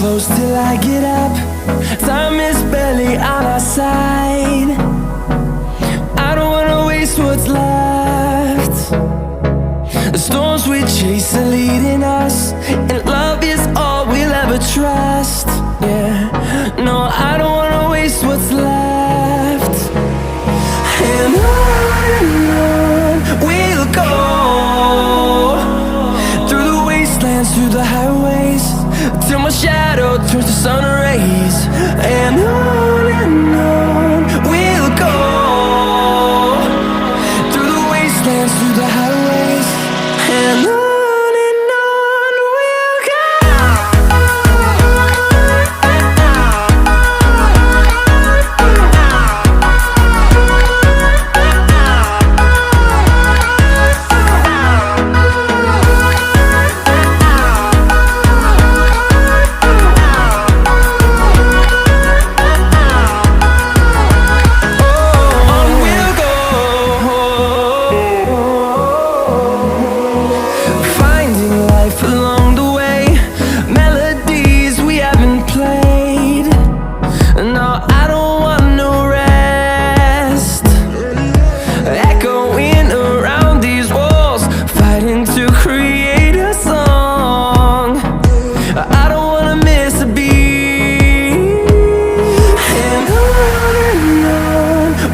close till I get up. Time is barely on our side. I don't wanna waste what's left. The storms we chase are leading us, and love is all we'll ever trust. Yeah, no, I don't wanna waste what's left. And on we'll go, through the wastelands, through the highways, till my shadow turns to sun rays. And on we'll go, through the wastelands, through the highways, and on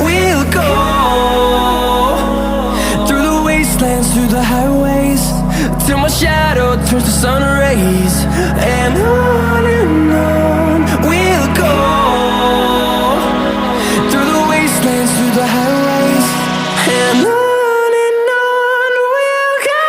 we'll go. Through the highways, till my shadow turns to sun rays. And on we'll go, through the wastelands, through the highways, and on we'll go.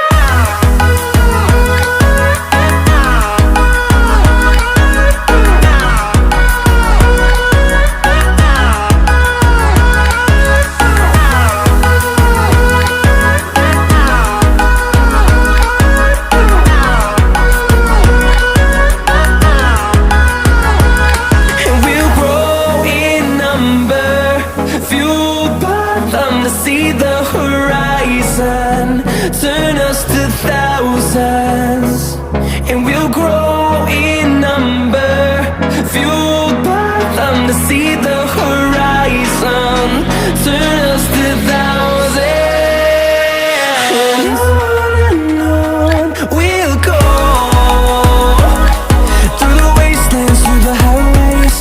See the horizon turn us to thousands, and we'll grow in number, fueled by them. To see the horizon turn us to thousands, and on we'll go, through the wastelands, through the highways,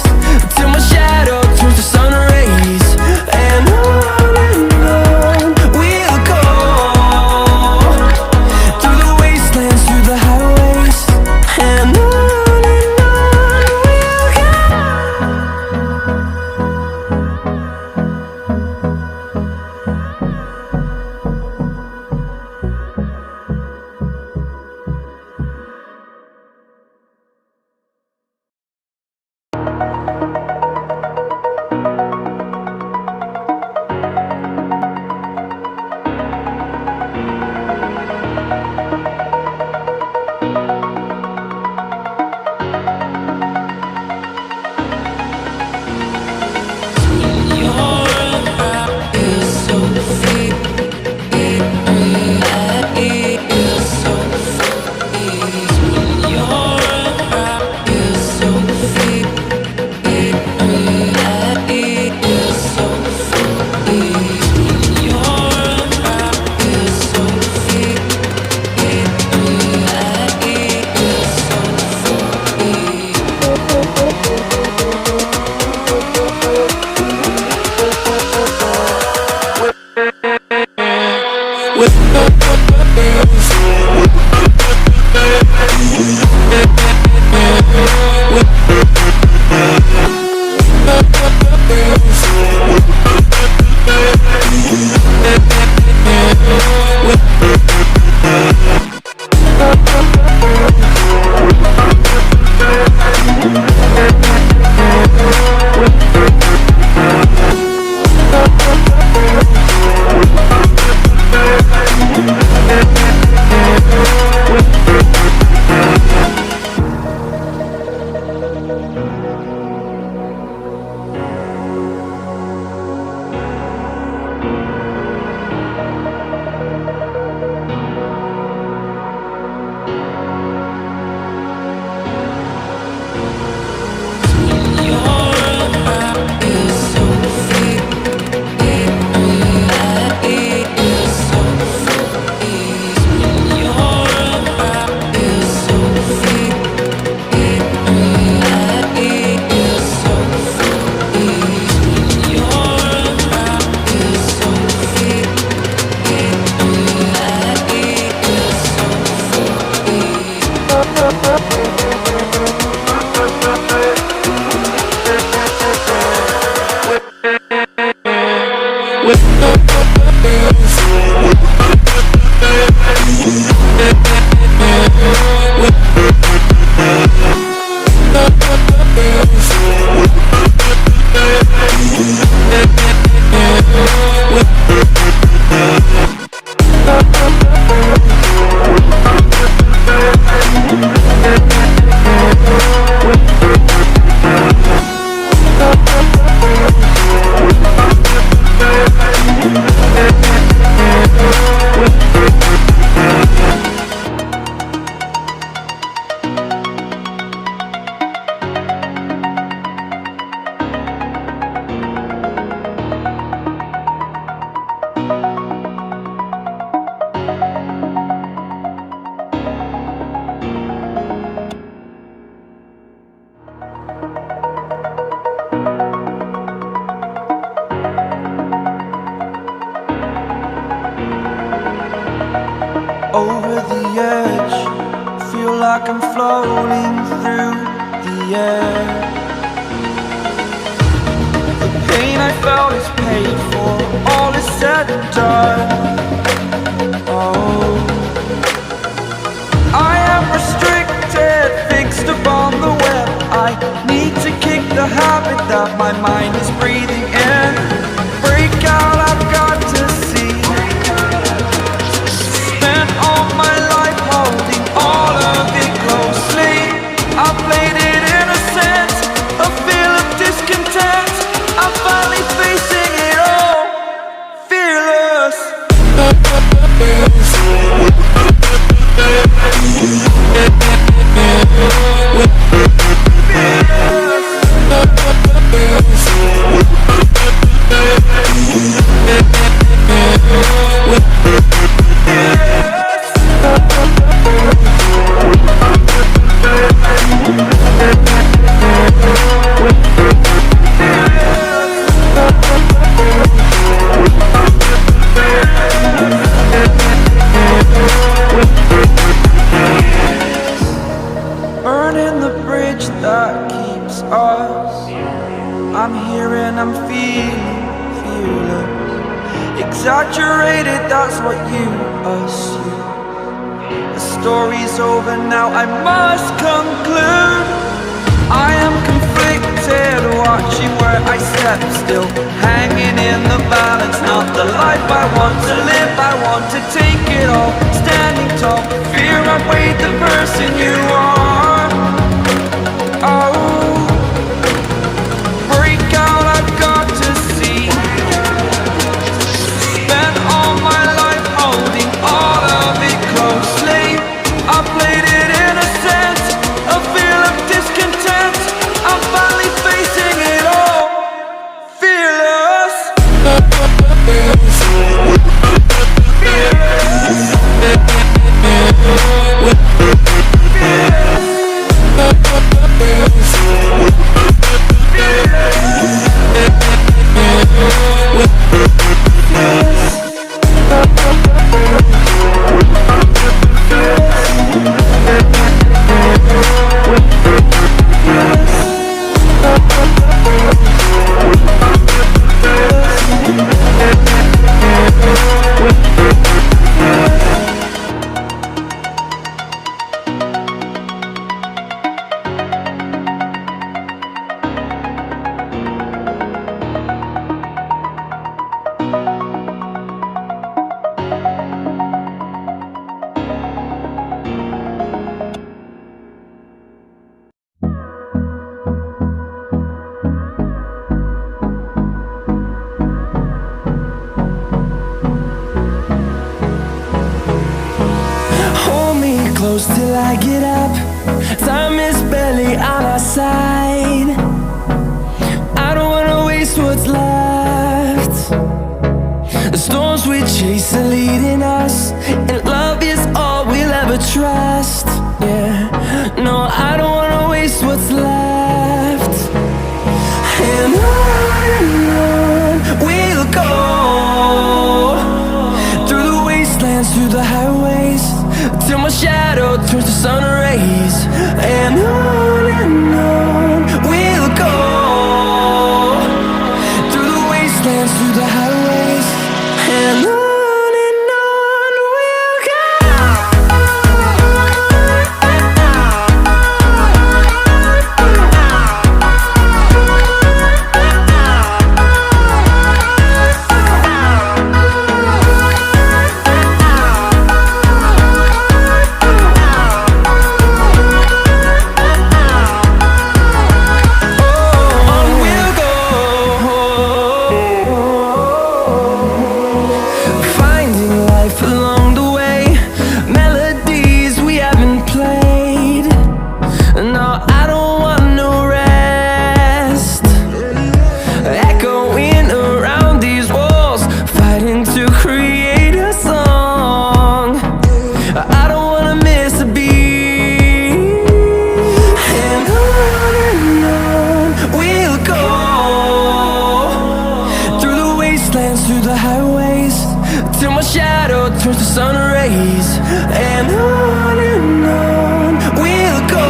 till my shadow turns to sun rays. And on we'll go. Over the edge, feel like I'm floating through the air. The pain I felt is paid for, all is said and done. Oh, I am restricted, fixed upon the web. I need to kick the habit that my mind is breathing in. Break out, I've got to see. Spent all my life holding all of it closely. I played it innocent, a feel of discontent. I'm finally facing it all, fearless. Burning the bridge that keeps us. I'm here and I'm feeling fearless. Exaggerated, that's what you assume. The story's over now, I must conclude. I am conflicted, watching where I step still, hanging in the balance. Not the life I want to live, I want to take it all. Standing tall, fear I've weighed the person you are. Oh, break out, I've got to see. Spent all my life holding all of it closely. I played it innocent, a feel of discontent. I'm finally facing it all, fearless. Close till I get up. Time is barely on our side. I don't wanna waste what's left. The storms we chase are leading us, and love is all we'll ever trust. Yeah, no, I don't wanna waste what's left. And on we'll go, through the wastelands, through the highways, till my shadow turns to sun rays. And on we'll go, through the wastelands, through the highways, and on we'll go,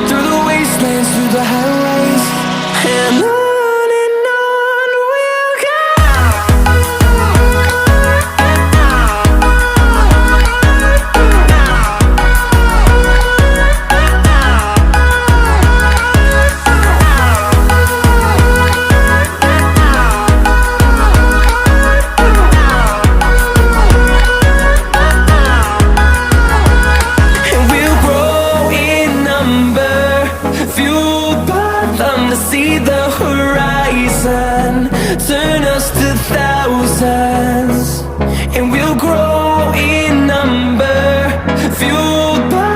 through the wastelands, through the highways, and on we'll go. And we'll grow in number, fueled by them to see the horizon, turn us to thousands. And we'll grow in number, fueled